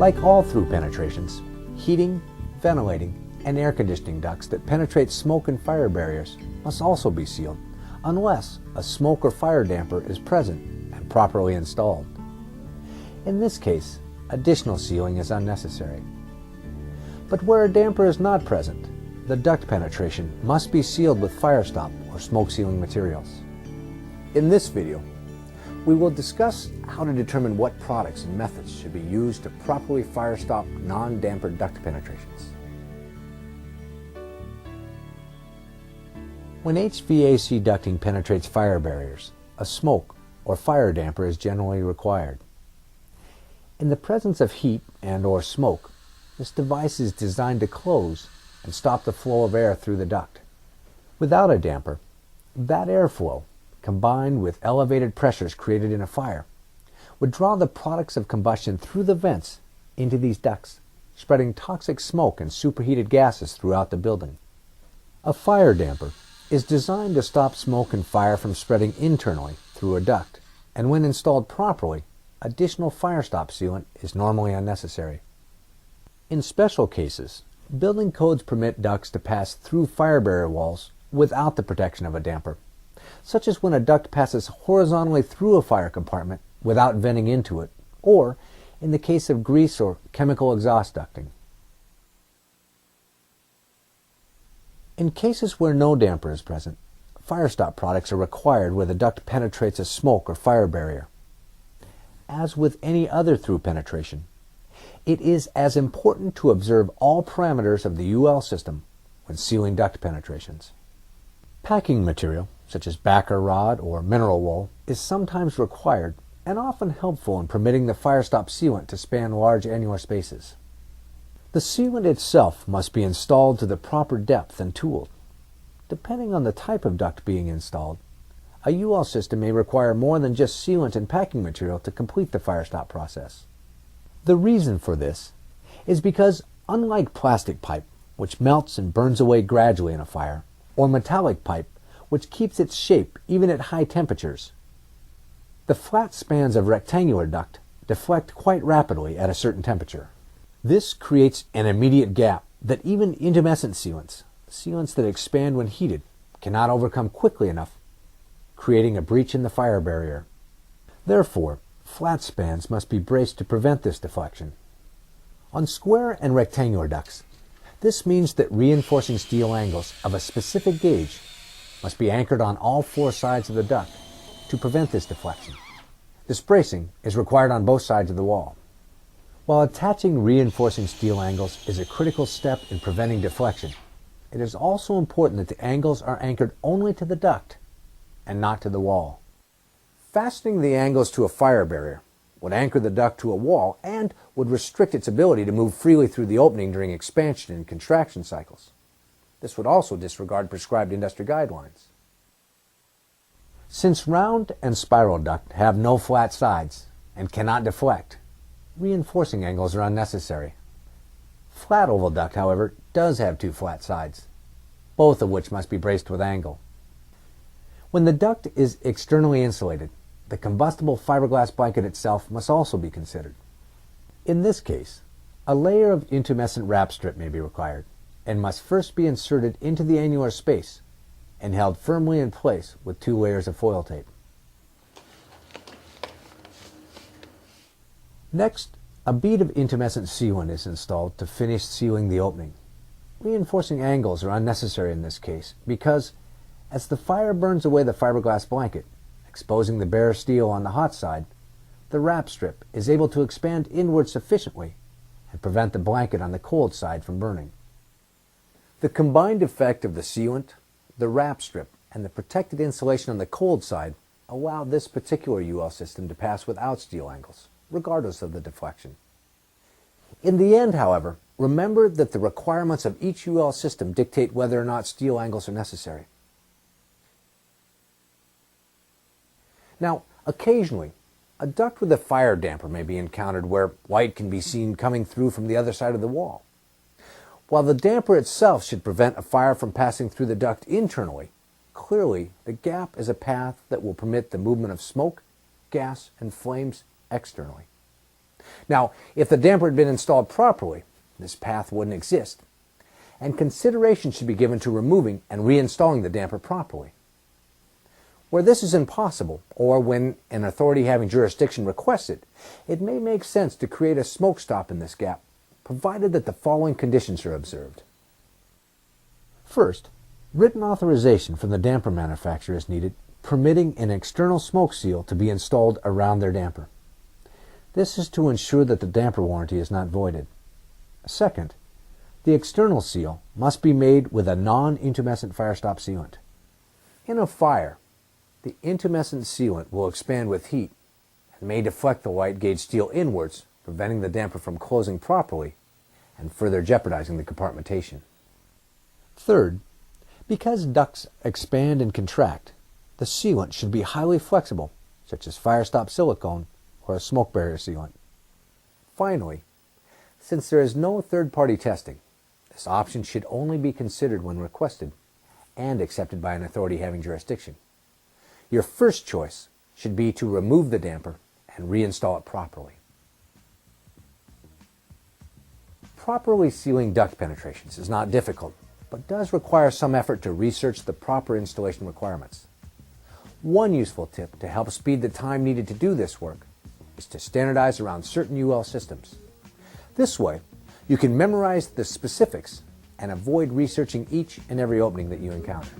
Like all through penetrations, heating, ventilating, and air conditioning ducts that penetrate smoke and fire barriers must also be sealed, unless a smoke or fire damper is present and properly installed. In this case, additional sealing is unnecessary. But where a damper is not present, the duct penetration must be sealed with fire stop or smoke sealing materials. In this video, we will discuss how to determine what products and methods should be used to properly fire stop non-dampered duct penetrations. When HVAC ducting penetrates fire barriers, a smoke or fire damper is generally required. In the presence of heat and/or smoke, this device is designed to close and stop the flow of air through the duct. Without a damper, that airflow, combined with elevated pressures created in a fire, would draw the products of combustion through the vents into these ducts, spreading toxic smoke and superheated gases throughout the building. A fire damper is designed to stop smoke and fire from spreading internally through a duct, and when installed properly, additional fire stop sealant is normally unnecessary. In special cases, building codes permit ducts to pass through fire barrier walls without the protection of a damper, such as when a duct passes horizontally through a fire compartment without venting into it, or in the case of grease or chemical exhaust ducting. In cases where no damper is present, fire stop products are required where the duct penetrates a smoke or fire barrier. As with any other through penetration, it is as important to observe all parameters of the UL system when sealing duct penetrations. Packing material, such as backer rod or mineral wool, is sometimes required and often helpful in permitting the fire stop sealant to span large annular spaces. The sealant itself must be installed to the proper depth and tooled. Depending on the type of duct being installed, a UL system may require more than just sealant and packing material to complete the fire stop process. The reason for this is because, unlike plastic pipe, which melts and burns away gradually in a fire, or metallic pipe, which keeps its shape even at high temperatures, the flat spans of rectangular duct deflect quite rapidly at a certain temperature. This creates an immediate gap that even intumescent sealants that expand when heated, cannot overcome quickly enough, creating a breach in the fire barrier. Therefore, flat spans must be braced to prevent this deflection. On square and rectangular ducts, this means that reinforcing steel angles of a specific gauge must be anchored on all four sides of the duct to prevent this deflection. This bracing is required on both sides of the wall. While attaching reinforcing steel angles is a critical step in preventing deflection, it is also important that the angles are anchored only to the duct and not to the wall. Fastening the angles to a fire barrier would anchor the duct to a wall and would restrict its ability to move freely through the opening during expansion and contraction cycles. This would also disregard prescribed industry guidelines. Since round and spiral duct have no flat sides and cannot deflect, reinforcing angles are unnecessary. Flat oval duct, however, does have two flat sides, both of which must be braced with angle. When the duct is externally insulated, the combustible fiberglass blanket itself must also be considered. In this case, a layer of intumescent wrap strip may be required and must first be inserted into the annular space and held firmly in place with 2 layers of foil tape. Next, a bead of intumescent sealant is installed to finish sealing the opening. Reinforcing angles are unnecessary in this case because, as the fire burns away the fiberglass blanket, exposing the bare steel on the hot side, the wrap strip is able to expand inward sufficiently and prevent the blanket on the cold side from burning. The combined effect of the sealant, the wrap strip, and the protected insulation on the cold side allow this particular UL system to pass without steel angles, regardless of the deflection. In the end, however, remember that the requirements of each UL system dictate whether or not steel angles are necessary. Now, occasionally, a duct with a fire damper may be encountered where light can be seen coming through from the other side of the wall. While the damper itself should prevent a fire from passing through the duct internally, clearly the gap is a path that will permit the movement of smoke, gas, and flames externally. Now, if the damper had been installed properly, this path wouldn't exist, and consideration should be given to removing and reinstalling the damper properly. Where this is impossible, or when an authority having jurisdiction requests it, it may make sense to create a smoke stop in this gap, provided that the following conditions are observed. First, written authorization from the damper manufacturer is needed, permitting an external smoke seal to be installed around their damper. This is to ensure that the damper warranty is not voided. Second, the external seal must be made with a non-intumescent fire stop sealant. In a fire, the intumescent sealant will expand with heat and may deflect the light gauge steel inwards, preventing the damper from closing properly and further jeopardizing the compartmentation. Third, because ducts expand and contract, the sealant should be highly flexible, such as fire stop silicone or a smoke barrier sealant. Finally, since there is no third-party testing, this option should only be considered when requested and accepted by an authority having jurisdiction. Your first choice should be to remove the damper and reinstall it properly. Properly sealing duct penetrations is not difficult, but does require some effort to research the proper installation requirements. One useful tip to help speed the time needed to do this work is to standardize around certain UL systems. This way, you can memorize the specifics and avoid researching each and every opening that you encounter.